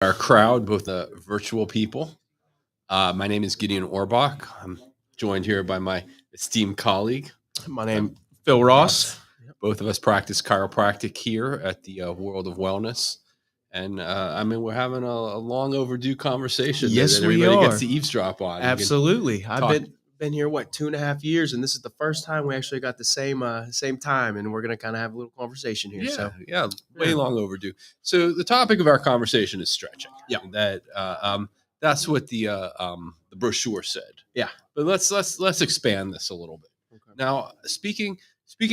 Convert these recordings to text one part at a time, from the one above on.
Our crowd, both virtual people. My name is Gideon Orbach. I'm joined here by my esteemed colleague. My uh, name Phil Ross. Both of us practice chiropractic here at the World of Wellness. And we're having a long overdue conversation Yes, that we everybody gets are. to eavesdrop on. We can Absolutely. I've talk. been here 2.5 years, and this is the first time we actually got the same time, and we're gonna kind of have a little conversation here. Yeah, way Yeah. long overdue. So the topic of our conversation is stretching. Yeah. That's what the brochure said. Yeah. But let's expand this a little bit. Okay. Now, speaking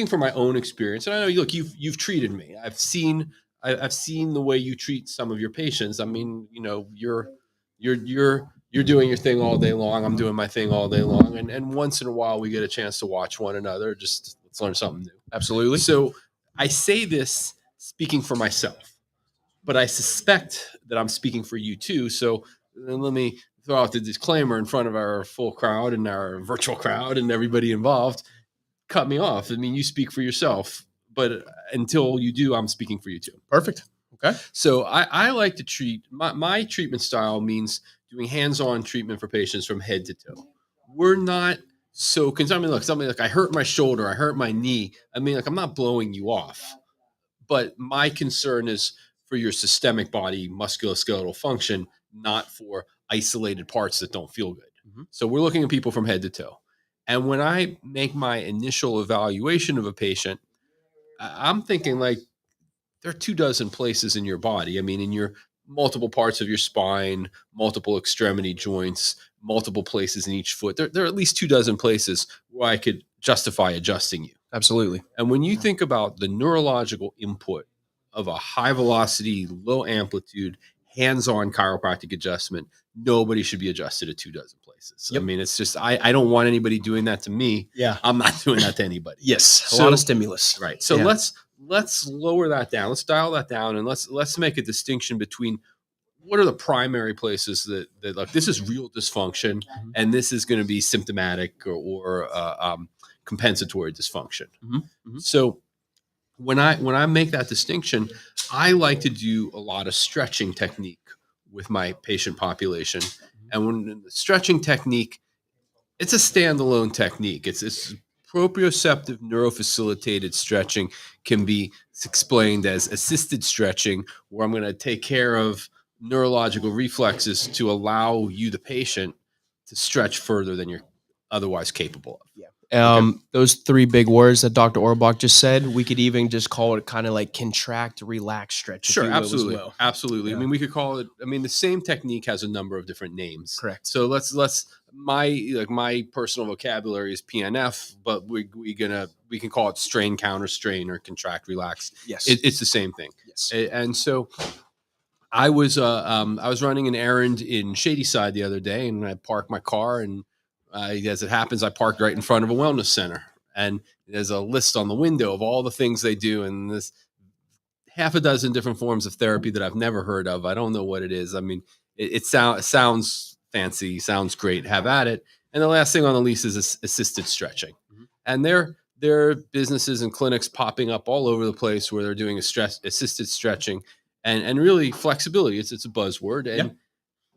from my own experience, and I know, look, you've treated me. I've seen the way you treat some of your patients. I mean, you're doing your thing all day long. I'm doing my thing all day long, and once in a while we get a chance to watch one another. Just let's learn something new. Absolutely. So I say this speaking for myself, but I suspect that I'm speaking for you too. So let me throw out the disclaimer in front of our full crowd and our virtual crowd and everybody involved. Cut me off. I mean, you speak for yourself, but until you do, I'm speaking for you too. Perfect. Okay. So I like to treat my treatment style means doing hands-on treatment for patients from head to toe. We're not so concerned. I mean, look, something like I hurt my shoulder, I hurt my knee. I mean, like I'm not blowing you off, but my concern is for your systemic body musculoskeletal function, not for isolated parts that don't feel good. Mm-hmm. So we're looking at people from head to toe. And when I make my initial evaluation of a patient, I'm thinking like there are 24 places in your body. I mean, in your multiple parts of your spine, multiple extremity joints, multiple places in each foot. There are at least 24 places where I could justify adjusting you. Absolutely. And when you think about the neurological input of a high velocity, low amplitude, hands-on chiropractic adjustment, nobody should be adjusted at 24 places. Yep. I mean, it's just I don't want anybody doing that to me. Yeah. I'm not doing that to anybody. Yes. A lot of stimulus. Right. So Yeah. let's lower that down. Let's dial that down, and let's make a distinction between what are the primary places that like this is real dysfunction, Mhm. and this is going to be symptomatic or compensatory dysfunction. Mhm. Mhm. So when I make that distinction, I like to do a lot of stretching technique with my patient population. And when the stretching technique, it's a standalone technique. It's proprioceptive neurofacilitated stretching can be explained as assisted stretching, where I'm going to take care of neurological reflexes to allow you, the patient, to stretch further than you're otherwise capable of. Yeah. Okay. Those three big words that Dr. Orbach just said, we could even just call it kind of like contract, relax, stretch. Sure, if you will, absolutely, as well. absolutely. Yeah. I mean, we could call it. I mean, the same technique has a number of different names. Correct. So let's my personal vocabulary is PNF, but we can call it strain, counter strain, or contract, relax. Yes. It's the same thing. Yes. And so I was running an errand in Shadyside the other day, and I parked my car, and as it happens, I parked right in front of a wellness center, and there's a list on the window of all the things they do, and this half a dozen different forms of therapy that I've never heard of. I don't know what it is. I mean, it sounds fancy, sounds great. Have at it. And the last thing on the list is assisted stretching. Mhm. And there are businesses and clinics popping up all over the place where they're doing assisted stretching and really flexibility. It's a buzzword. And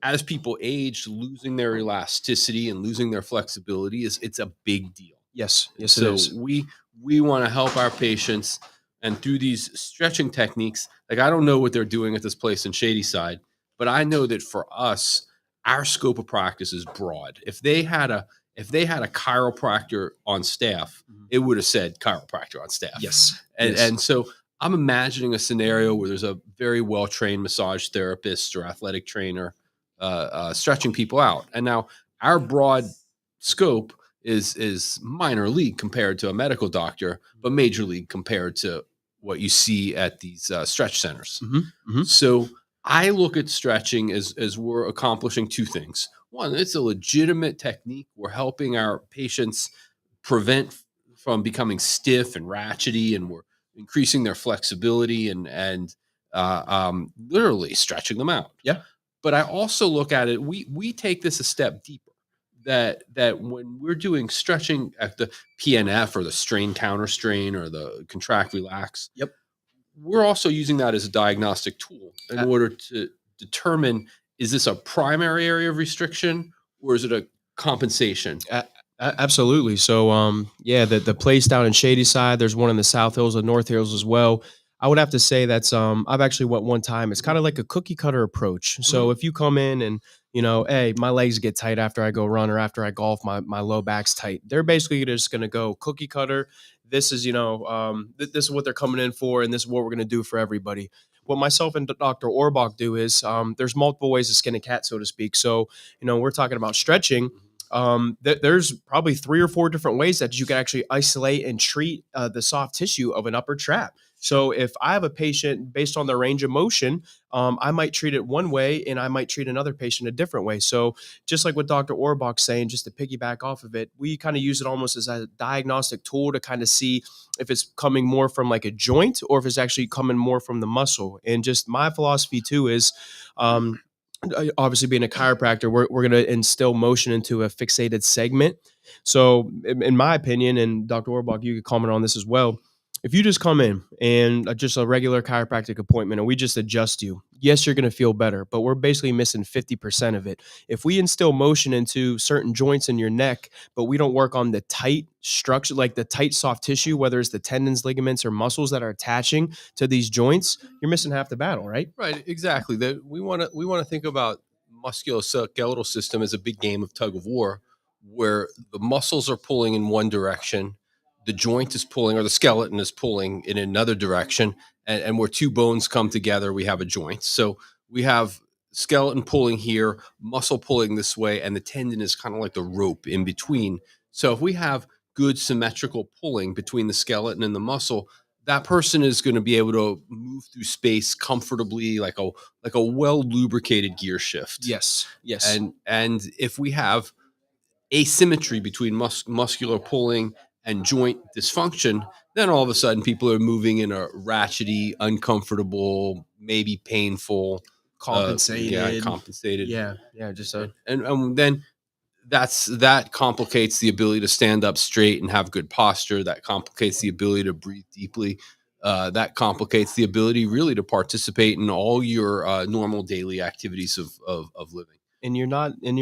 as people age, losing their elasticity and losing their flexibility it's a big deal. Yes. Yes, it So is. we want to help our patients, and through these stretching techniques, like I don't know what they're doing at this place in Shadyside, but I know that for us, our scope of practice is broad. If they had a chiropractor on staff, Mhm. it would have said chiropractor on staff. Yes. And Yes. and so I'm imagining a scenario where there's a very well trained massage therapist or athletic trainer stretching people out. And now our broad scope is minor league compared to a medical doctor, but major league compared to what you see at these stretch centers. Mhm. Mhm. So I look at stretching as we're accomplishing two things. One, it's a legitimate technique. We're helping our patients prevent from becoming stiff and ratchety, and we're increasing their flexibility and literally stretching them out. Yeah. But I also look at it. We take this a step deeper. That when we're doing stretching at the PNF or the strain counter strain or the contract relax, Yep. we're also using that as a diagnostic tool in order to determine, is this a primary area of restriction or is it a compensation? A- Absolutely. So, yeah, the place down in Shady Side, there's one in the South Hills and North Hills as well. I would have to say that's I've actually went one time. It's kind of like a cookie cutter approach. So Mhm. if you come in and hey, my legs get tight after I go run or after I golf, my low back's tight. They're basically just going to go cookie cutter. This is this is what they're coming in for, and this is what we're going to do for everybody. What myself and Dr. Orbach do is there's multiple ways to skin a cat, so to speak. So we're talking about stretching. There's probably 3 or 4 different ways that you can actually isolate and treat the soft tissue of an upper trap. So if I have a patient based on their range of motion, I might treat it one way and I might treat another patient a different way. So just like what Dr. Orbach's saying, just to piggyback off of it, we kind of use it almost as a diagnostic tool to kind of see if it's coming more from like a joint or if it's actually coming more from the muscle. And just my philosophy too is obviously being a chiropractor, we're going to instill motion into a fixated segment. So in my opinion, and Dr. Orbach, you could comment on this as well. If you just come in and just a regular chiropractic appointment and we just adjust you, yes, you're going to feel better, but we're basically missing 50% of it. If we instill motion into certain joints in your neck, but we don't work on the tight structure, like the tight soft tissue, whether it's the tendons, ligaments, or muscles that are attaching to these joints, you're missing half the battle, right? Right, exactly. That we want to think about musculoskeletal system as a big game of tug of war, where the muscles are pulling in one direction, the joint is pulling, or the skeleton is pulling in another direction, and where two bones come together, we have a joint. So we have skeleton pulling here, muscle pulling this way, and the tendon is kind of like the rope in between. So if we have good symmetrical pulling between the skeleton and the muscle, that person is going to be able to move through space comfortably, like a well lubricated gear shift. Yes. Yes. And if we have asymmetry between muscular pulling and joint dysfunction, then all of a sudden people are moving in a ratchety, uncomfortable, maybe painful, yeah, Compensated. compensated, Yeah. Yeah. Just a and then that complicates the ability to stand up straight and have good posture. That complicates the ability to breathe deeply. That complicates the ability really to participate in all your normal daily activities of living. and you're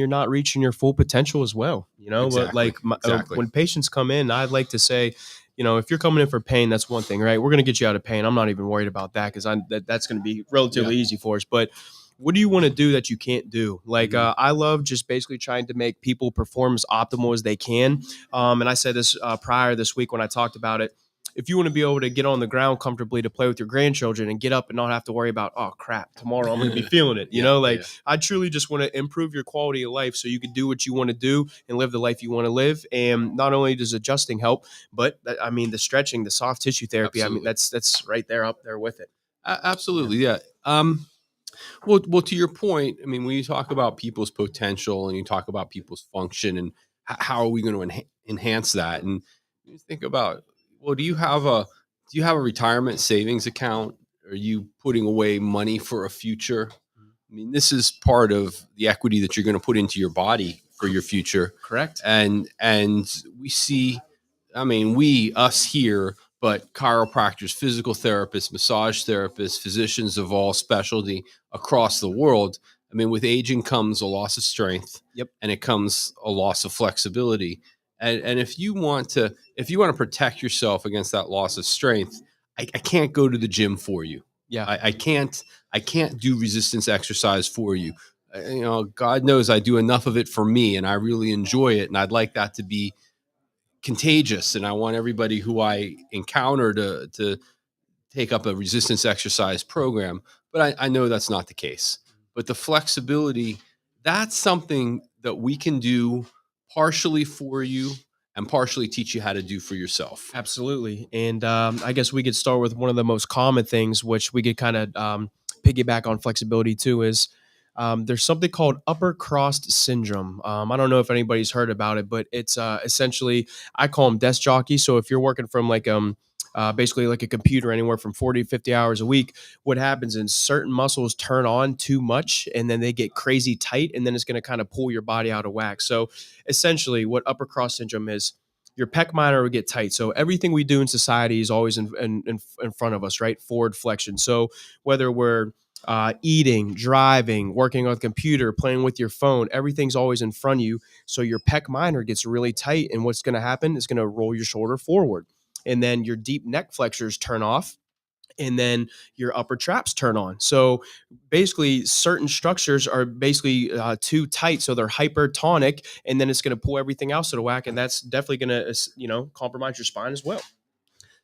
not reaching your full potential as well. But Exactly. like Exactly. when patients come in, I'd like to say, if you're coming in for pain, that's one thing, right? We're going to get you out of pain. I'm not even worried about that because that's going to be Yeah. relatively easy for us. But what do you want to do that you can't do? Like, Mhm. I love just basically trying to make people perform as optimal as they can. And I said this prior this week when I talked about it. If you want to be able to get on the ground comfortably to play with your grandchildren and get up and not have to worry about, oh crap, tomorrow I'm going to be feeling it, Yeah. like Yeah. I truly just want to improve your quality of life so you can do what you want to do and live the life you want to live. And not only does adjusting help, but I mean the stretching, the soft tissue therapy. I mean Absolutely. that's right there up there with it. Yeah. Absolutely. Yeah. Well, to your point, I mean, when you talk about people's potential and you talk about people's function and how are we going to enhance that, and you think about, well, do you have a retirement savings account? Are you putting away money for a future? I mean, this is part of the equity that you're going to put into your body for your future, Correct. and we see, I mean, us here, but chiropractors, physical therapists, massage therapists, physicians of all specialty across the world. I mean, with aging comes a loss of strength, Yep. and it comes a loss of flexibility. And if you want to protect yourself against that loss of strength, I can't go to the gym for you. Yeah. I can't do resistance exercise for you. God knows I do enough of it for me, and I really enjoy it, and I'd like that to be contagious, and I want everybody who I encounter to take up a resistance exercise program. But I know that's not the case. But the flexibility, that's something that we can do partially for you and partially teach you how to do for yourself. Absolutely. And I guess we could start with one of the most common things, which we could kind of piggyback on flexibility too, is there's something called upper crossed syndrome. I don't know if anybody's heard about it, but it's essentially, I call them desk jockeys. So if you're working from like, basically like a computer anywhere from 40 to 50 hours a week, what happens is certain muscles turn on too much and then they get crazy tight and then it's going to kind of pull your body out of whack. So essentially what upper cross syndrome is, your pec minor will get tight. So everything we do in society is always in front of us, right? Forward flexion. So whether we're eating, driving, working on the computer, playing with your phone, everything's always in front of you. So your pec minor gets really tight. And what's going to happen is going to roll your shoulder forward. And then your deep neck flexors turn off. And then your upper traps turn on. So basically, certain structures are basically too tight, so they're hypertonic, and then it's going to pull everything else out of whack, and that's definitely going to compromise your spine as well.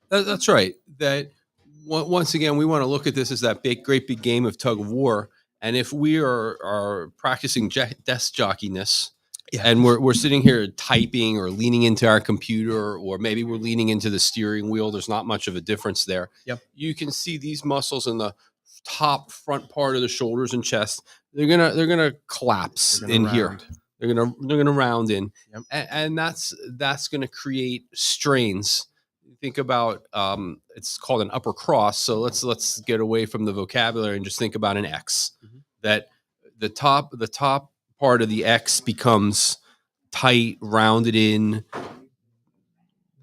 That's right. That once again, we want to look at this as that great big game of tug of war. And if we are practicing desk jockeyness, Yeah. and we're sitting here typing or leaning into our computer, or maybe we're leaning into the steering wheel, there's not much of a difference there. Yep. You can see these muscles in the top front part of the shoulders and chest. They're gonna collapse in here. They're gonna round in, Yep. and that's gonna create strains. Think about it's called an upper cross. So let's get away from the vocabulary and just think about an X. Mhm. That the top part of the X becomes tight, rounded in,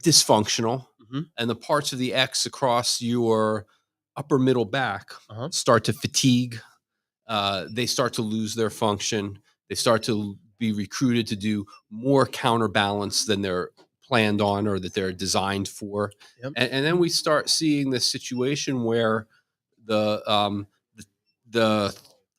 dysfunctional, Mhm. and the parts of the X across your upper middle back Uh-huh. start to fatigue. They start to lose their function. They start to be recruited to do more counterbalance than they're planned on or that they're designed for. Yep. And then we start seeing this situation where the the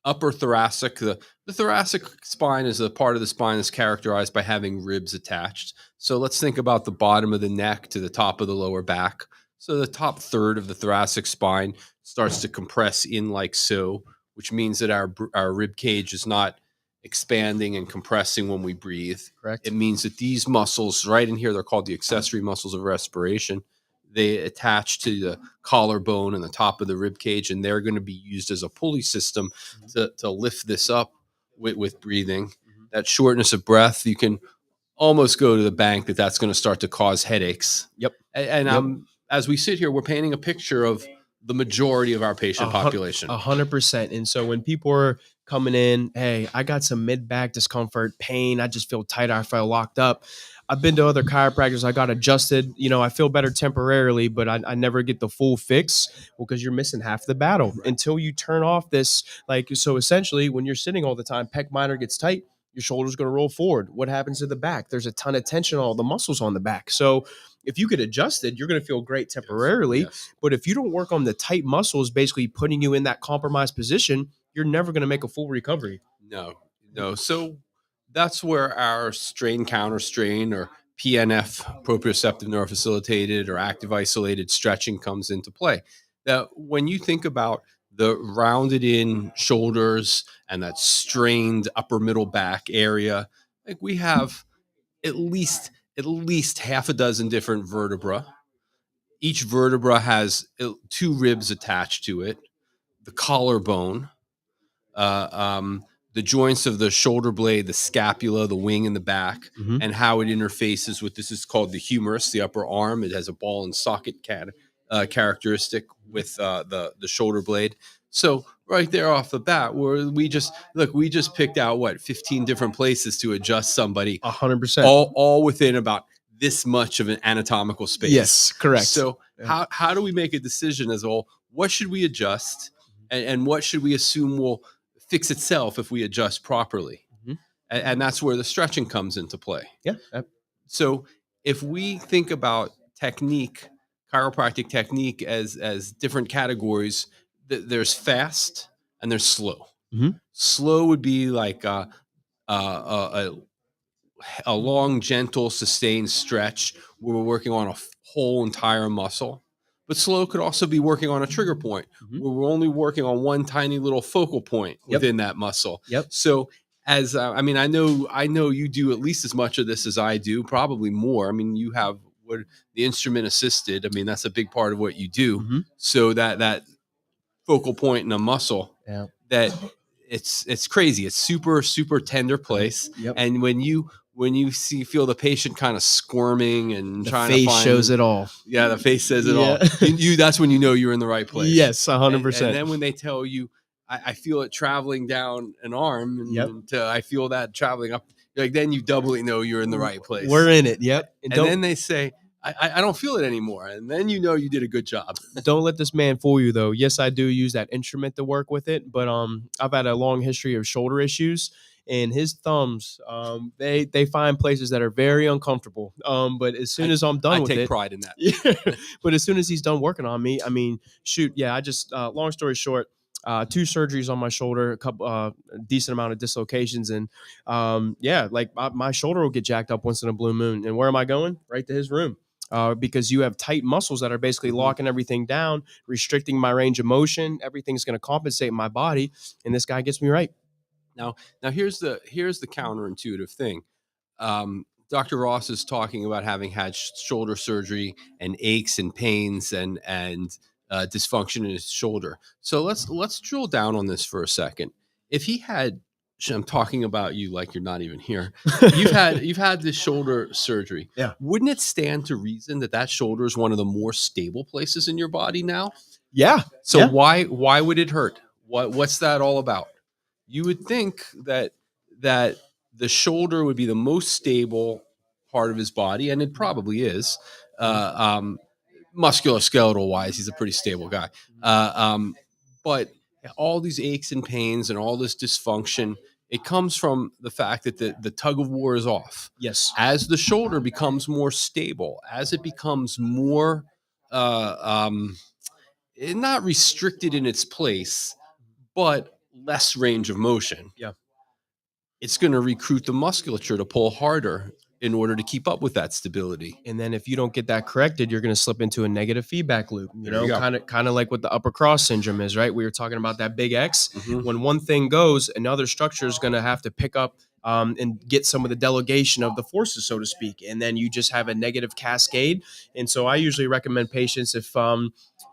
upper thoracic, the thoracic spine is a part of the spine that's characterized by having ribs attached. So let's think about the bottom of the neck to the top of the lower back. So the top third of the thoracic spine starts to compress in like so, which means that our rib cage is not expanding and compressing when we breathe. Correct. It means that these muscles right in here, they're called the accessory muscles of respiration. They attach to the collarbone and the top of the rib cage, and they're going to be used as a pulley system to lift this up with breathing. Mhm. That shortness of breath, you can almost go to the bank that that's going to start to cause headaches. Yep. And Yep. as we sit here, we're painting a picture of the majority of our patient population. 100%. And so when people are coming in, hey, I got some mid back discomfort, pain, I just feel tight, I feel locked up. I've been to other chiropractors, I got adjusted, I feel better temporarily, but I never get the full fix. Well, because you're missing half the battle until you turn off this. So essentially, when you're sitting all the time, pec minor gets tight, your shoulder's going to roll forward. What happens to the back? There's a ton of tension on all the muscles on the back. So if you get adjusted, you're going to feel great temporarily. Yes. But if you don't work on the tight muscles, basically putting you in that compromised position, you're never going to make a full recovery. No. So that's where our strain counter strain or PNF, proprioceptive neurofacilitated or active isolated stretching comes into play. That when you think about the rounded in shoulders and that strained upper middle back area, like we have at least half a dozen different vertebra. Each vertebra has two ribs attached to it, the collarbone, uh, um, the joints of the shoulder blade, the scapula, the wing, and the back, Mhm. and how it interfaces with this is called the humerus, the upper arm. It has a ball and socket characteristic with the shoulder blade. So right there off the bat, where we just picked out what 15 different places to adjust somebody, 100%. all within about this much of an anatomical space. Yes, correct. So Yeah. how do we make a decision as well? What should we adjust, and what should we assume will fix itself if we adjust properly? Mhm. And that's where the stretching comes into play. Yeah. So if we think about technique, chiropractic technique as different categories, there's fast and there's slow. Mhm. Slow would be like a long, gentle, sustained stretch where we're working on a whole entire muscle. But slow could also be working on a trigger point Mhm. where we're only working on one tiny little focal point Yep. within that muscle. Yep. So as I mean, I know you do at least as much of this as I do, probably more. I mean, you have what the instrument assisted. I mean, that's a big part of what you do. Mhm. So that focal point in a muscle, Yeah. that it's crazy. It's super tender place. Yep. And when you feel the patient kind of squirming and The trying face to find, shows it all. Yeah, the face says it Yeah. all. You that's when you know you're in the right place. Yes, And 100%. then when they tell you, I feel it traveling down an arm, and Yep. I feel that traveling up, like then you doubly know you're in the right place. We're in it. Yep. And then they say, I don't feel it anymore. And then you know you did a good job. Don't let this man fool you though. Yes, I do use that instrument to work with it, but I've had a long history of shoulder issues, and his thumbs they find places that are very uncomfortable. But as soon as I'm I done with take it, pride in that. yeah. But as soon as he's done working on me, I mean, shoot, yeah, I just long story short, two surgeries on my shoulder, a couple decent amount of dislocations, and yeah, like my shoulder will get jacked up once in a blue moon. And where am I going? Right to his room. Because you have tight muscles that are basically locking everything down, restricting my range of motion. Everything's going to compensate my body, and this guy gets me right. Now, here's the counterintuitive thing. Dr. Ross is talking about having had shoulder surgery and aches and pains and dysfunction in his shoulder. So let's drill down on this for a second. If he had, I'm talking about you like you're not even here. You've had this shoulder surgery. Yeah. Wouldn't it stand to reason that shoulder is one of the more stable places in your body now? Yeah. So Yeah. why would it hurt? What's that all about? You would think that the shoulder would be the most stable part of his body, and it probably is. Musculoskeletal wise, he's a pretty stable guy. But all these aches and pains and all this dysfunction, it comes from the fact that the tug of war is off. Yes. As the shoulder becomes more stable, as it becomes more not restricted in its place, but less range of motion, Yeah. it's going to recruit the musculature to pull harder in order to keep up with that stability. And then if you don't get that corrected, you're going to slip into a negative feedback loop. You There you know, go. kind of like what the upper cross syndrome is, right? We were talking about that big X. Mhm. When one thing goes, another structure is going to have to pick up and get some of the delegation of the forces, so to speak. And then you just have a negative cascade. And so I usually recommend patients if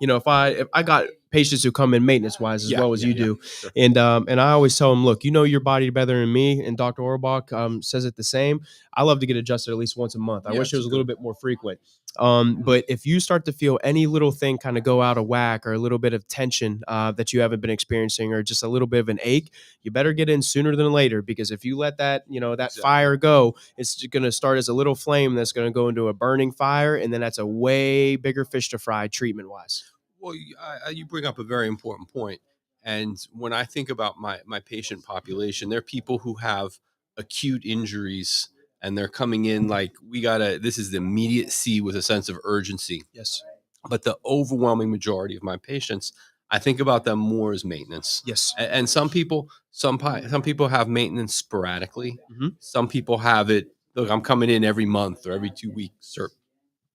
if I got patients who come in maintenance wise as well as you do, Sure. and I always tell them, look, you know your body better than me, and Dr. Orbach says it the same. I love to get adjusted at least once a month. I Yeah, wish it it's was a good. little bit more frequent. But if you start to feel any little thing kind of go out of whack, or a little bit of tension that you haven't been experiencing, or just a little bit of an ache, you better get in sooner than later, because if you let that Exactly. fire go, it's going to start as a little flame that's going to go into a burning fire, and then that's a way bigger fish to fry treatment wise. Well, you bring up a very important point. And when I think about my patient population, they're people who have acute injuries and they're coming in like, this is the immediacy with a sense of urgency. Yes. But the overwhelming majority of my patients, I think about them more as maintenance. Yes. And some people, some people have maintenance sporadically. Mhm. Some people have it. Look, I'm coming in every month or every 2 weeks or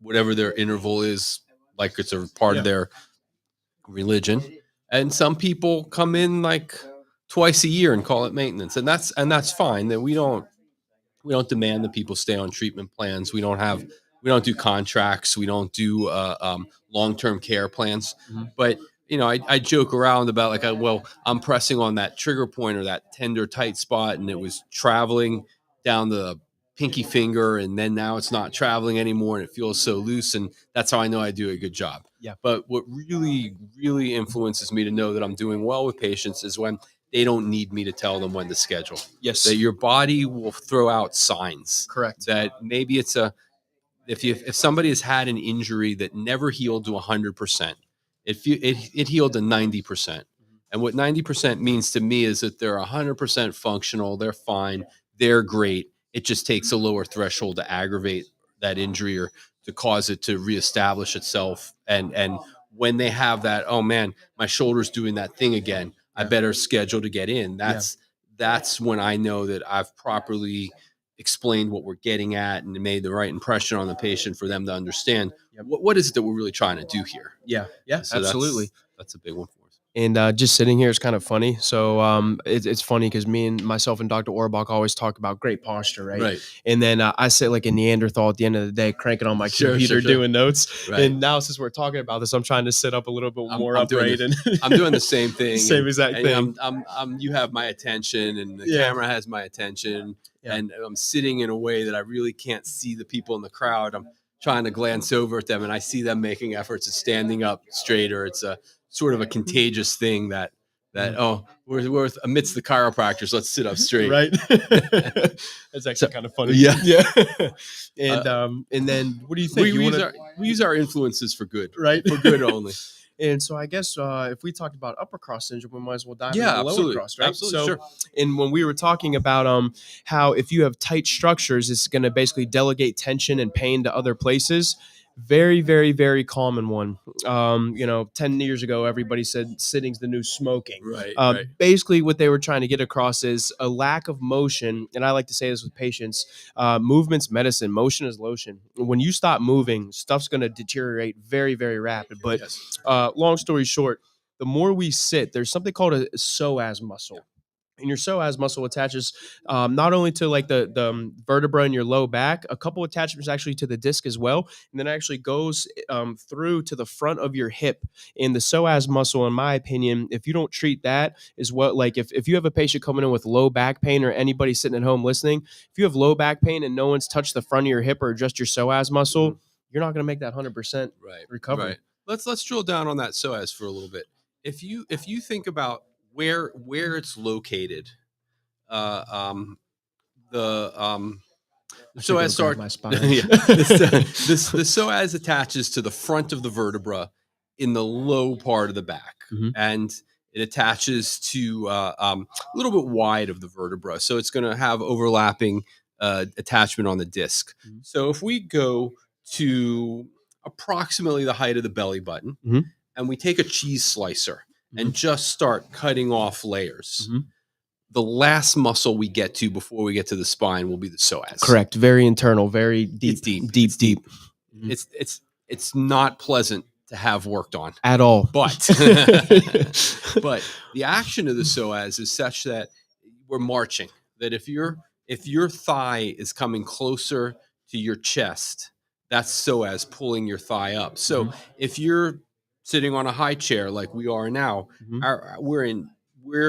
whatever their interval is, like it's a part of Yeah. their religion. And some people come in like twice a year and call it maintenance, and that's fine. That we don't demand that people stay on treatment plans. We don't do contracts. We don't do long-term care plans. Mhm. But I joke around about like, well, I'm pressing on that trigger point or that tender tight spot, and it was traveling down the pinky finger, and then now it's not traveling anymore, and it feels so loose, and that's how I know I do a good job. Yeah. But what really, really influences me to know that I'm doing well with patients is when they don't need me to tell them when to schedule. Yes. That your body will throw out signs Correct. that maybe it's a if somebody has had an injury that never healed to 100%, it healed to 90%. And what 90% means to me is that they're 100% functional, they're fine, they're great. It just takes a lower threshold to aggravate that injury or to cause it to reestablish itself. And when they have that, oh man, my shoulder's doing that thing again, I Yeah. better schedule to get in. That's when I know that I've properly explained what we're getting at and made the right impression on the patient for them to understand Yep. what is it that we're really trying to do here. Yeah. Yeah. So Absolutely. that's a big one for us. And just sitting here is kind of funny. So it's funny because myself and Dr. Orbach always talk about great posture, right? Right. And then I sit like a Neanderthal at the end of the day, cranking on my Sure, computer, sure. doing notes. Right. And now since we're talking about this, I'm trying to sit up a little bit more I'm doing upright. And I'm doing the same thing. Same exact thing. You have my attention, and the Yeah. camera has my attention, Yeah. and I'm sitting in a way that I really can't see the people in the crowd. I'm trying to glance over at them, and I see them making efforts at standing up straighter. It's a sort of a contagious thing that that, oh, we're amidst the chiropractors, let's sit up straight. Right. That's actually kind of funny. Yeah. Yeah. And then what do you think? We use our influences for good, right? for good only. And so I guess if we talked about upper cross syndrome, we might as well dive Yeah, into absolutely. lower cross, right? Absolutely, So, sure. and when we were talking about how if you have tight structures, it's going to basically delegate tension and pain to other places. Very, very, very common one. 10 years ago, everybody said sitting's the new smoking. Right. Basically, what they were trying to get across is a lack of motion. And I like to say this with patients: movement's medicine, motion is lotion. When you stop moving, stuff's going to deteriorate very, very rapid. But Yes. long story short, the more we sit, there's something called a psoas muscle. And your psoas muscle attaches not only to like the vertebra in your low back, a couple attachments actually to the disc as well, and then actually goes through to the front of your hip. And the psoas muscle, in my opinion, if you don't treat that, is what, like if you have a patient coming in with low back pain, or anybody sitting at home listening, if you have low back pain and no one's touched the front of your hip or just your psoas muscle, you're not going to make that 100% recovery. Right. Let's drill down on that psoas for a little bit. If you think about where it's located, the psoas start my spine. the psoas attaches to the front of the vertebra in the low part of the back, and it attaches to a little bit wide of the vertebra, so it's going to have overlapping attachment on the disc. So if we go to approximately the height of the belly button, and we take a cheese slicer and just start cutting off layers, the last muscle we get to before we get to the spine will be the psoas. Correct. Very internal, very deep. It's deep. It's not pleasant to have worked on at all. But the action of the psoas is such that we're marching. That if your thigh is coming closer to your chest, that's psoas pulling your thigh up. So if you're sitting on a high chair like we are now, we're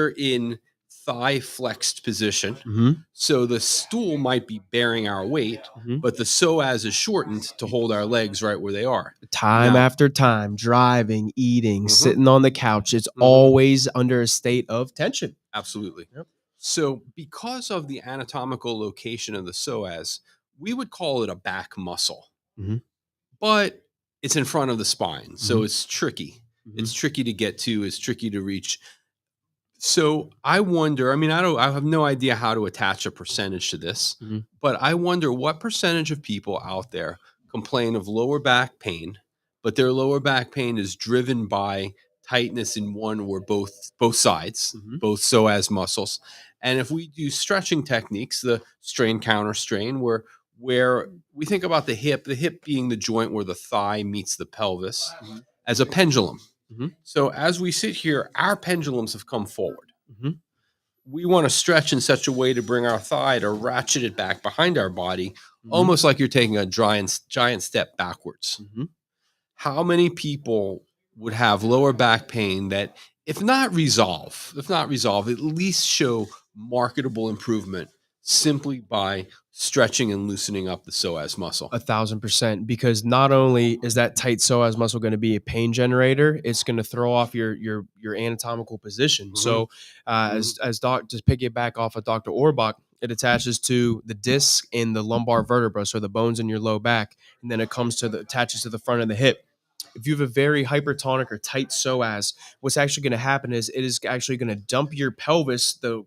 in thigh flexed position. So the stool might be bearing our weight, but the psoas is shortened to hold our legs right where they are. Time after time, driving, eating, sitting on the couch, it's always under a state of tension. Absolutely. Yep. So because of the anatomical location of the psoas, we would call it a back muscle, but it's in front of the spine. So it's tricky. It's tricky to get to, it's tricky to reach. So I wonder, I have no idea how to attach a percentage to this, but I wonder what percentage of people out there complain of lower back pain, but their lower back pain is driven by tightness in one or both sides, both psoas muscles. And if we do stretching techniques, the strain counter strain, where we think about the hip being the joint where the thigh meets the pelvis, as a pendulum. So as we sit here, our pendulums have come forward. We want to stretch in such a way to bring our thigh to ratchet it back behind our body, almost like you're taking a giant step backwards. How many people would have lower back pain that, if not resolve, at least show marketable improvement simply by stretching and loosening up the psoas muscle? 1,000%, because not only is that tight psoas muscle going to be a pain generator, it's going to throw off your anatomical position. So as to piggyback off of Dr. Orbach, it attaches to the disc in the lumbar vertebra, so the bones in your low back, and then it attaches to the front of the hip. If you have a very hypertonic or tight psoas, what's actually going to happen is it is actually going to dump your pelvis the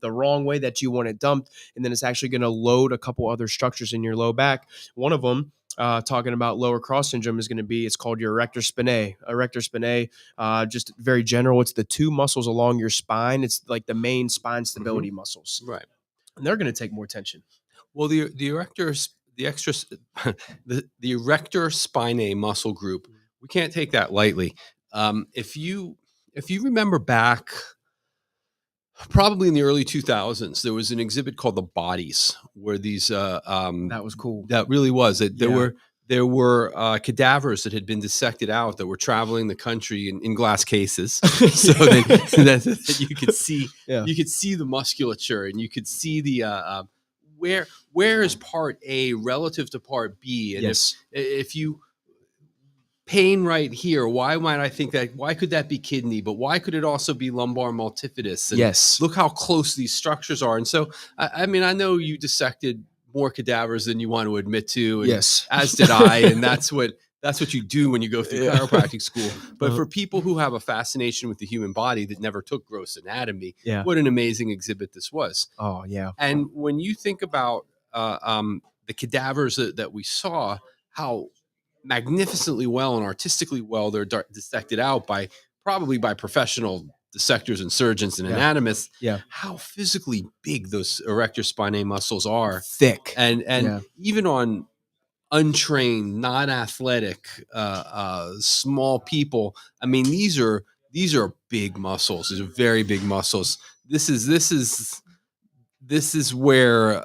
wrong way that you want it dumped, and then it's actually going to load a couple other structures in your low back. One of them, talking about lower cross syndrome, is going to be, it's called your erector spinae. Erector spinae, just very general, it's the two muscles along your spine. It's like the main spine stability muscles. Right. And they're going to take more tension. Well, the erector spinae muscle group, we can't take that lightly. If you remember back, probably in the early 2000s, there was an exhibit called The Bodies, where these that was cool. That really was. There were cadavers that had been dissected out that were traveling the country in glass cases, so that you could see the musculature, and you could see the where is part A relative to part B, and if you pain right here. Why might I think that? Why could that be kidney? But why could it also be lumbar multifidus? And Yes. look how close these structures are. And so, I mean, I know you dissected more cadavers than you want to admit to, and Yes. as did I. And that's what you do when you go through Yeah. chiropractic school. But Uh, for people who have a fascination with the human body that never took gross anatomy, yeah. what an amazing exhibit this was. Oh yeah. And when you think about the cadavers that we saw, how magnificently well and artistically well they're dissected out by probably by professional dissectors and surgeons and Yeah. anatomists, Yeah. how physically big those erector spinae muscles are, Thick. and Yeah. even on untrained, non-athletic, small people. I mean, these are big muscles. These are very big muscles. This is where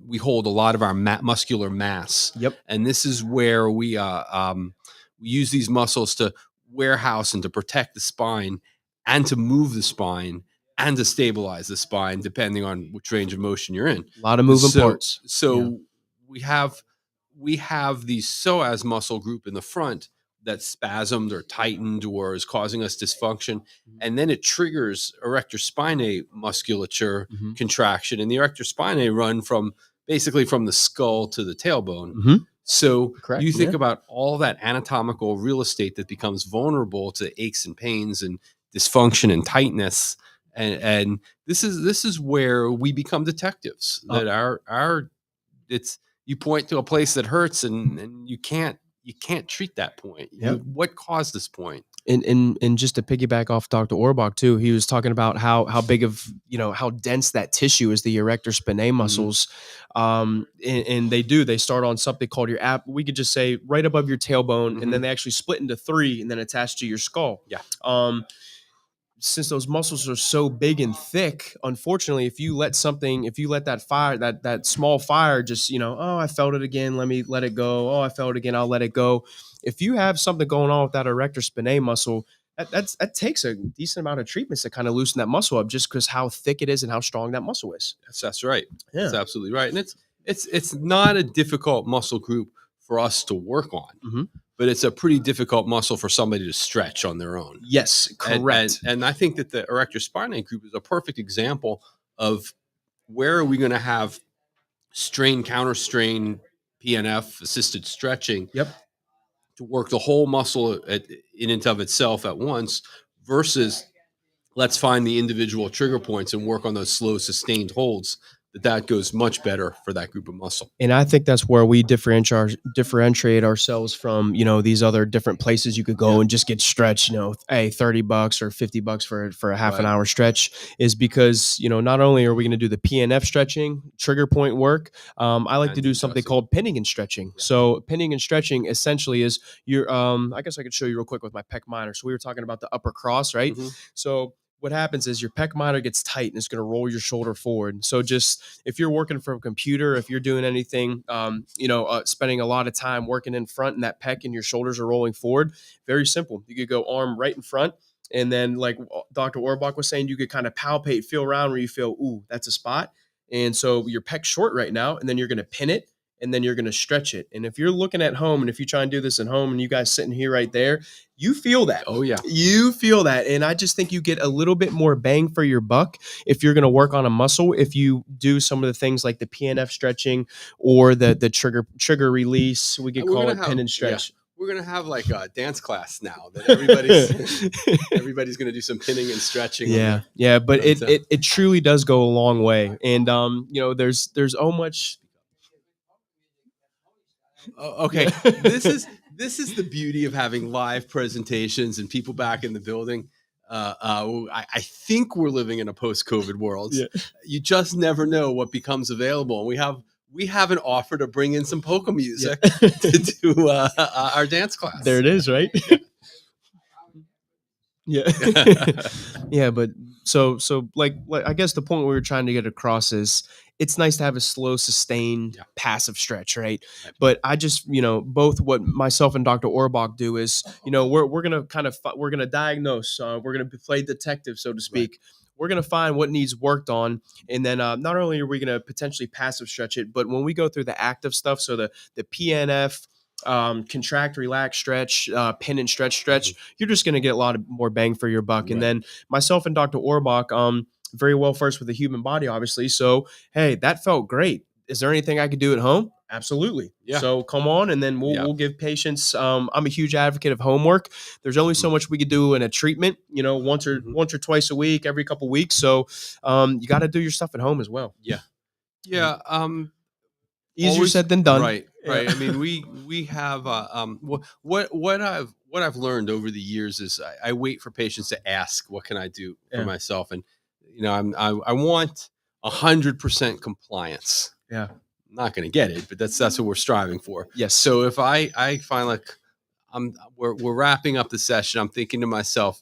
we hold a lot of our muscular mass, Yep. and this is where we use these muscles to warehouse and to protect the spine, and to move the spine, and to stabilize the spine, depending on which range of motion you're in. A lot of moving So, parts. Yeah. we have the psoas muscle group in the front that's spasmed or tightened or is causing us dysfunction, and then it triggers erector spinae musculature Mm-hmm. contraction, and the erector spinae run from basically from the skull to the tailbone. Mm-hmm. So Correct. you think Yeah. about all that anatomical real estate that becomes vulnerable to aches and pains and dysfunction and tightness, and this is where we become detectives. That our it's you point to a place that hurts, and you can't treat that point. Yep. What caused this point? And just to piggyback off Dr. Orbach too, he was talking about how big of how dense that tissue is, the erector spinae muscles, and they start on something called your app. We could just say right above your tailbone, and then they actually split into three, and then attach to your skull. Yeah. Since those muscles are so big and thick, unfortunately, if you let that fire, that small fire, just oh, I felt it again, let me let it go. Oh, I felt it again, I'll let it go. If you have something going on with that erector spinae muscle, that takes a decent amount of treatments to kind of loosen that muscle up, just because how thick it is and how strong that muscle is. That's right. Yeah. That's absolutely right. And it's not a difficult muscle group for us to work on, Mm-hmm. but it's a pretty difficult muscle for somebody to stretch on their own. Yes, correct. And I think that the erector spinae group is a perfect example of where are we going to have strain, counter strain, PNF assisted stretching Yep. to work the whole muscle in and of itself at once, versus let's find the individual trigger points and work on those slow sustained holds. That goes much better for that group of muscle. And I think that's where we differentiate ourselves from, these other different places you could go and just get stretched, hey, $30 or $50 for a half an hour stretch, is because, not only are we going to do the PNF stretching, trigger point work, I like to do something called pinning and stretching. Yeah. So pinning and stretching essentially is I guess I could show you real quick with my pec minor. So we were talking about the upper cross, right? Mm-hmm. So what happens is your pec minor gets tight and it's going to roll your shoulder forward. So just if you're working from a computer, if you're doing anything, spending a lot of time working in front and that pec and your shoulders are rolling forward, very simple. You could go arm right in front. And then like Dr. Orbach was saying, you could kind of palpate, feel around where you feel, ooh, that's a spot. And so your pec's short right now, and then you're going to pin it, and then you're going to stretch it. And if you're looking at home, and if you try and do this at home and you guys sitting here right there, you feel that. Oh, yeah. You feel that. And I just think you get a little bit more bang for your buck if you're going to work on a muscle, if you do some of the things like the PNF stretching or the trigger release. We could call it pin and stretch. Yeah. We're going to have like a dance class now that everybody's going to do some pinning and stretching. Yeah. Yeah. But it truly does go a long way. And, there's so much. Okay. This is the beauty of having live presentations and people back in the building. I think we're living in a post-COVID world. Yeah. You just never know what becomes available. And we have an offer to bring in some polka music to do our dance class. There it is, right? Yeah. Yeah, but so like I guess the point we were trying to get across is it's nice to have a slow, sustained, passive stretch, right? But I just, both what myself and Dr. Orbach do is, we're gonna diagnose, we're gonna play detective, so to speak. Right. We're going to find what needs worked on. And then not only are we going to potentially passive stretch it, but when we go through the active stuff, so the PNF, contract, relax, stretch, pin and stretch, you're just going to get a lot of more bang for your buck. And Right. then myself and Dr. Orbach, very well versed with the human body, obviously. So, hey, that felt great. Is there anything I could do at home? Absolutely. Yeah. So come on, and then we'll give patients. I'm a huge advocate of homework. There's only so much we could do in a treatment, once or twice a week, every couple weeks. So you got to do your stuff at home as well. Yeah. Yeah. Easier Always said than done. Right. Yeah. Right. I mean, we have what I've learned over the years is I wait for patients to ask, what can I do for myself? And I want 100% compliance. Yeah. I'm not going to get it, but that's what we're striving for. Yes. So if I find like we're wrapping up the session, I'm thinking to myself,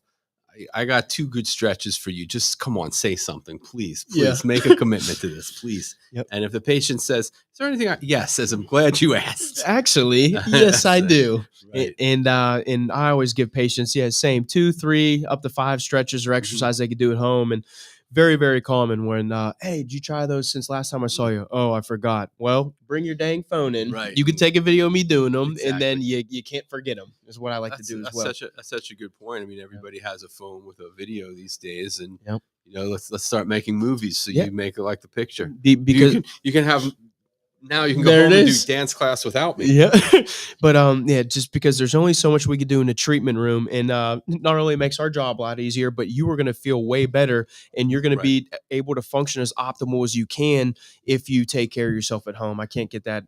I got 2 good stretches for you. Just come on, say something, please. Make a commitment to this, please. Yep. And if the patient says, "Is there anything?" Yes, says, "I'm glad you asked." Actually, yes, I do. Right. And I always give patients, same 2, 3, up to 5 stretches or exercise they could do at home. And very, very common when, hey, did you try those since last time I saw you? Oh, I forgot. Well, bring your dang phone in. Right. You can take a video of me doing them, Exactly. and then you can't forget them. Is what I like to do as well. That's such a good point. I mean, everybody has a phone with a video these days, and Yep. let's start making movies. So you make it like the picture. Because you can have. Now you can go There home it and do is. dance class without me. Yeah. But just because there's only so much we could do in a treatment room, and not only makes our job a lot easier, but you are going to feel way better, and you're going to be able to function as optimal as you can if you take care of yourself at home. I can't get that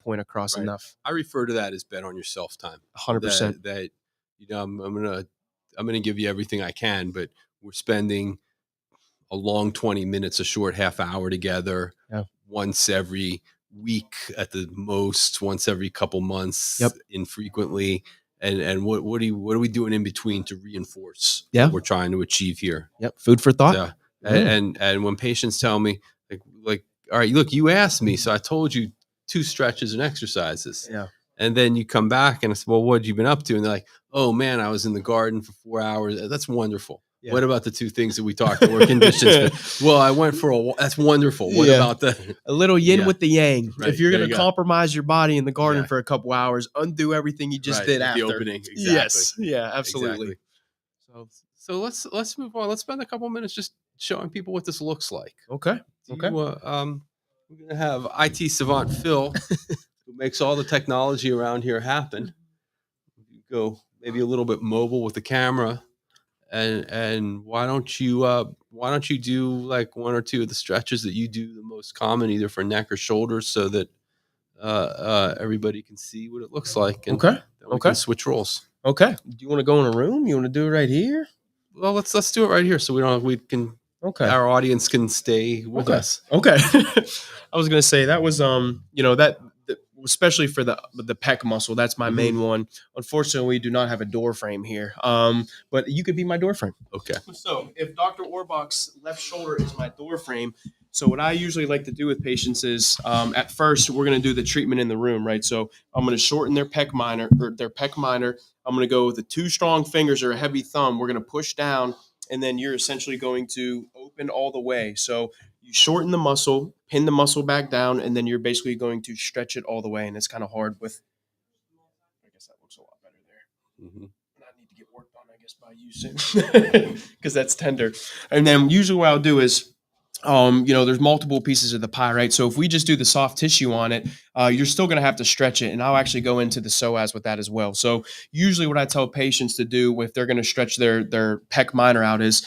point across enough. I refer to that as bet on yourself time. 100%. That I'm gonna give you everything I can, but we're spending a long 20 minutes, a short half hour together, once every week at the most, once every couple months, infrequently. And what are we doing in between to reinforce what we're trying to achieve here? Yep. Food for thought. So, and when patients tell me like, all right, look, you asked me, so I told you 2 stretches and exercises. Yeah. And then you come back and I said, well, what have you been up to? And they're like, oh man, I was in the garden for 4 hours. That's wonderful. Yeah. What about the 2 things that we talked about, conditions? Well, I went for a walk. That's wonderful. What about a little yin with the yang? Right. If you're going to compromise your body in the garden for a couple hours, undo everything you just did after. The opening. Exactly. Yes. Yeah, absolutely. Exactly. So let's move on. Let's spend a couple minutes just showing people what this looks like. Okay. We're going to have IT savant Phil, who makes all the technology around here happen. Go maybe a little bit mobile with the camera. And why don't you do like 1 or 2 of the stretches that you do the most common, either for neck or shoulders, so that everybody can see what it looks like. And then we can switch roles. Okay. Do you want to go in a room? You want to do it right here? Well, let's do it right here, so our audience can stay with us. Okay. I was gonna say that was that especially for the pec muscle, that's my main one. Unfortunately, we do not have a door frame here. But you could be my door frame. Okay. So if Dr. Orbach's left shoulder is my door frame, so what I usually like to do with patients is at first we're going to do the treatment in the room, right? So I'm going to shorten their pec minor. I'm going to go with the 2 strong fingers or a heavy thumb. We're going to push down, and then you're essentially going to open all the way. So you shorten the muscle, pin the muscle back down, and then you're basically going to stretch it all the way. And it's kind of hard with, I guess that looks a lot better there. Mm-hmm. And I need to get worked on, I guess, by you soon, because that's tender. And then usually what I'll do is, there's multiple pieces of the pie, right? So if we just do the soft tissue on it, you're still going to have to stretch it. And I'll actually go into the psoas with that as well. So usually what I tell patients to do if they're going to stretch their pec minor out is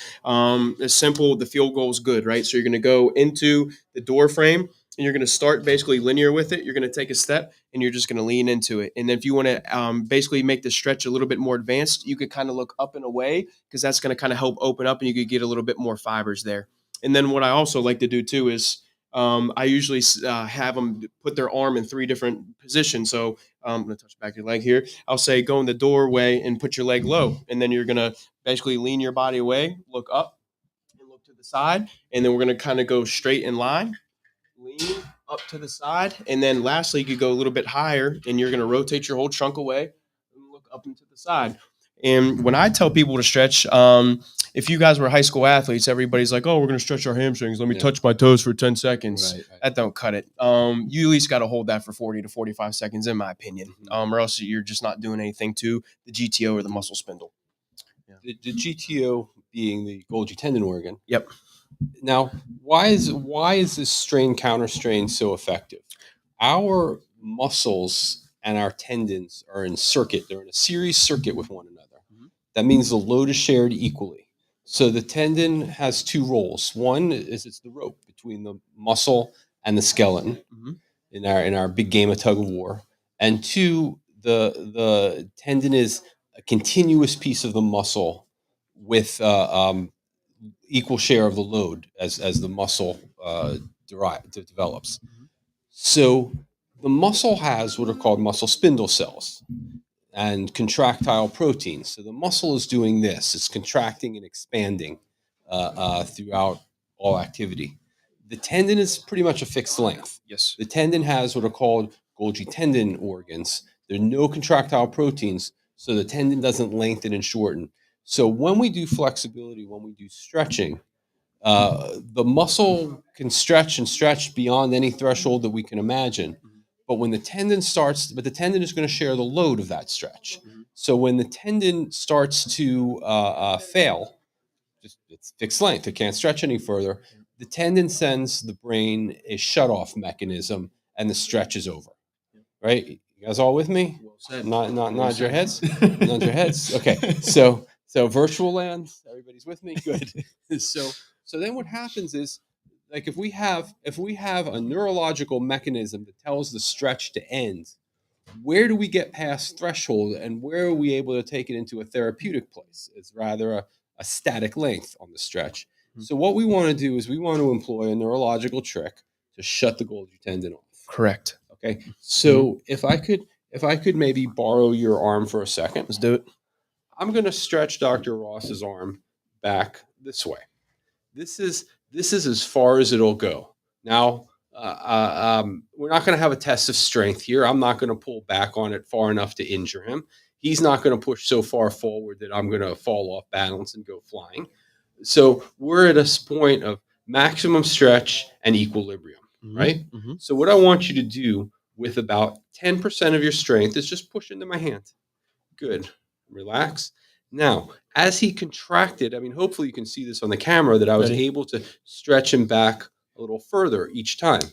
simple. The field goal is good, right? So you're going to go into the door frame and you're going to start basically linear with it. You're going to take a step and you're just going to lean into it. And then if you want to basically make the stretch a little bit more advanced, you could kind of look up and away, because that's going to kind of help open up and you could get a little bit more fibers there. And then what I also like to do too is I usually have them put their arm in 3 different positions. So I'm going to touch back your leg here. I'll say go in the doorway and put your leg low. And then you're going to basically lean your body away, look up and look to the side. And then we're going to kind of go straight in line, lean up to the side. And then lastly, you could go a little bit higher and you're going to rotate your whole trunk away and look up and to the side. And when I tell people to stretch, if you guys were high school athletes, everybody's like, oh, we're going to stretch our hamstrings. Let me touch my toes for 10 seconds. Right, right. That don't cut it. You at least got to hold that for 40 to 45 seconds, in my opinion, or else you're just not doing anything to the GTO or the muscle spindle. The GTO being the Golgi tendon organ. Yep. Now, why is this strain counter strain so effective? Our muscles and our tendons are in circuit. They're in a series circuit with one another. That means the load is shared equally. So the tendon has two roles. One is it's the rope between the muscle and the skeleton in our big game of tug of war. And two, the tendon is a continuous piece of the muscle with equal share of the load as the muscle develops. So the muscle has what are called muscle spindle cells and contractile proteins. So the muscle is doing this; it's contracting and expanding throughout all activity. The tendon is pretty much a fixed length. Yes. The tendon has what are called Golgi tendon organs. There are no contractile proteins, so the tendon doesn't lengthen and shorten. So when we do flexibility, when we do stretching, the muscle can stretch and stretch beyond any threshold that we can imagine. But when the tendon starts, but the tendon is going to share the load of that stretch. So when the tendon starts to fail, it's fixed length, it can't stretch any further. The tendon sends the brain a shutoff mechanism, and the stretch is over. Right? You guys all with me? Well said. Nod your heads. Nod your heads. Okay. So virtual land. Everybody's with me. Good. So then what happens is, like, if we have a neurological mechanism that tells the stretch to end, where do we get past threshold, and where are we able to take it into a therapeutic place? It's rather a static length on the stretch. So what we want to do is we want to employ a neurological trick to shut the Golgi tendon off. Correct. Okay. So if I could maybe borrow your arm for a second. Let's do it. I'm going to stretch Dr. Ross's arm back this way. This is as far as it'll go. Now, we're not going to have a test of strength here. I'm not going to pull back on it far enough to injure him. He's not going to push so far forward that I'm going to fall off balance and go flying. So we're at a point of maximum stretch and equilibrium, right? So what I want you to do with about 10% of your strength is just push into my hand. Good. Relax. Now, as he contracted, I mean, hopefully you can see this on the camera, that I was able to stretch him back a little further each time.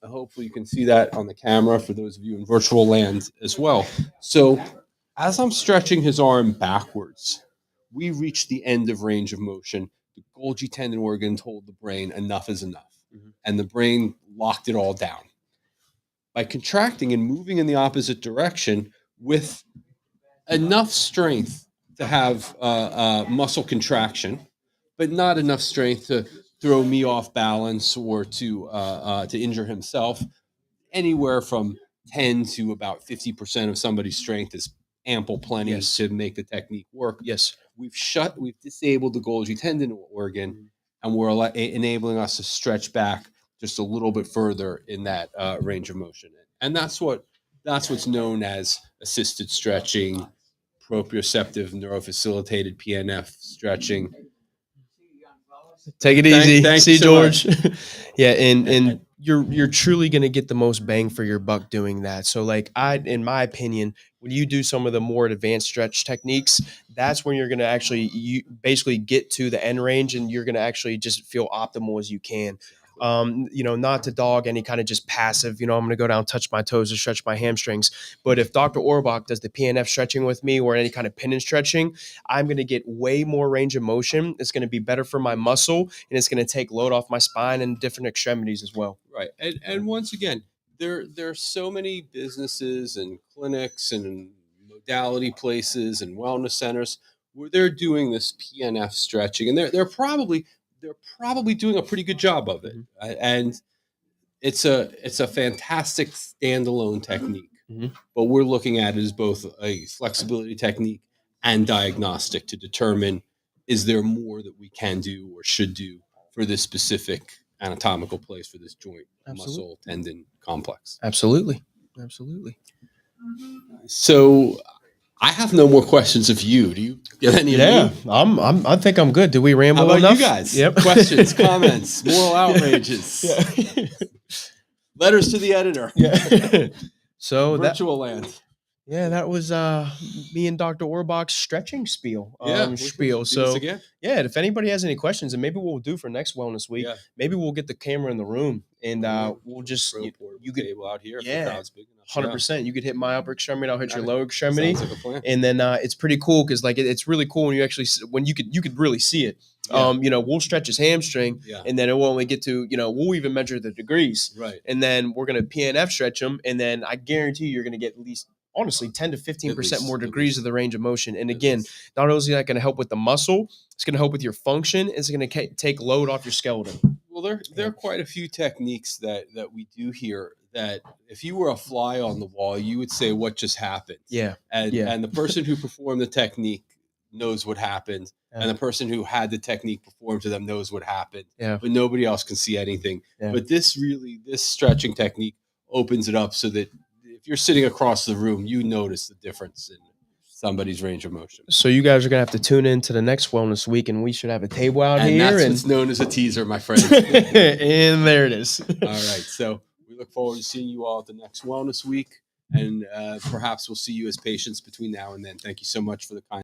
Hopefully you can see that on the camera for those of you in virtual land as well. So as I'm stretching his arm backwards, we reach the end of range of motion. The Golgi tendon organ told the brain enough is enough. And the brain locked it all down. By contracting and moving in the opposite direction with enough strength to have muscle contraction, but not enough strength to throw me off balance or to injure himself. Anywhere from 10 to about 50% of somebody's strength is ample plenty to make the technique work. Yes. We've disabled the Golgi tendon organ, and we're enabling us to stretch back just a little bit further in that range of motion. And that's what's known as assisted stretching, proprioceptive neurofacilitated PNF stretching. Take it easy. Thank See, you so George. Yeah, and you're truly gonna get the most bang for your buck doing that. So, like, in my opinion, when you do some of the more advanced stretch techniques, that's when you're gonna actually basically get to the end range, and you're gonna actually just feel optimal as you can. Not to dog any kind of just passive, I'm going to go down, touch my toes, and stretch my hamstrings. But if Dr. Orbach does the PNF stretching with me or any kind of pin and stretching, I'm going to get way more range of motion. It's going to be better for my muscle, and it's going to take load off my spine and different extremities as well. Right. And once again, there are so many businesses and clinics and modality places and wellness centers where they're doing this PNF stretching, and they're probably doing a pretty good job of it. And it's a fantastic standalone technique. But we're looking at it as both a flexibility technique and diagnostic to determine, is there more that we can do or should do for this specific anatomical place for this joint, muscle, tendon complex. Absolutely. So I have no more questions of you. Do you have any Yeah, of me? I think I'm good. Did we How ramble about enough? you guys? Yep. Questions, comments, moral outrages, Yeah. letters to the editor, Yeah. So that virtual land. yeah, that was me and Dr. Orbach's stretching spiel. Yeah, we can Spiel. do this So again. yeah, if anybody has any questions, and maybe what we'll do for next wellness week, Yeah, maybe we'll get the camera in the room and we'll just throw a portable you could table out here if the yeah, crowd's big enough. 100%. You could hit my upper extremity, I'll hit your Yeah. lower extremity, Sounds like a plan. and then it's pretty cool because like it's really cool when you actually when you could really see it. Yeah. We'll stretch his hamstring, Yeah. and then it will only get to we'll even measure the degrees, Right. and then we're gonna PNF stretch them, and then I guarantee you're gonna get at least honestly 10 to 15% more degrees of the range of motion. And again, not only is that going to help with the muscle, it's going to help with your function. It's going to take load off your skeleton. Well, there are quite a few techniques that we do here that if you were a fly on the wall, you would say, "What just happened?" Yeah, And the person who performed the technique knows what happened, and the person who had the technique performed to them knows what happened. Yeah. But nobody else can see anything. Yeah. But this stretching technique opens it up so that if you're sitting across the room, you notice the difference in somebody's range of motion. So you guys are gonna have to tune in to the next wellness week, and we should have a table out And here. that's And what's known as a teaser, my friend. and there it is. All right. So we look forward to seeing you all at the next wellness week, and perhaps we'll see you as patients between now and then. Thank you so much for the kind.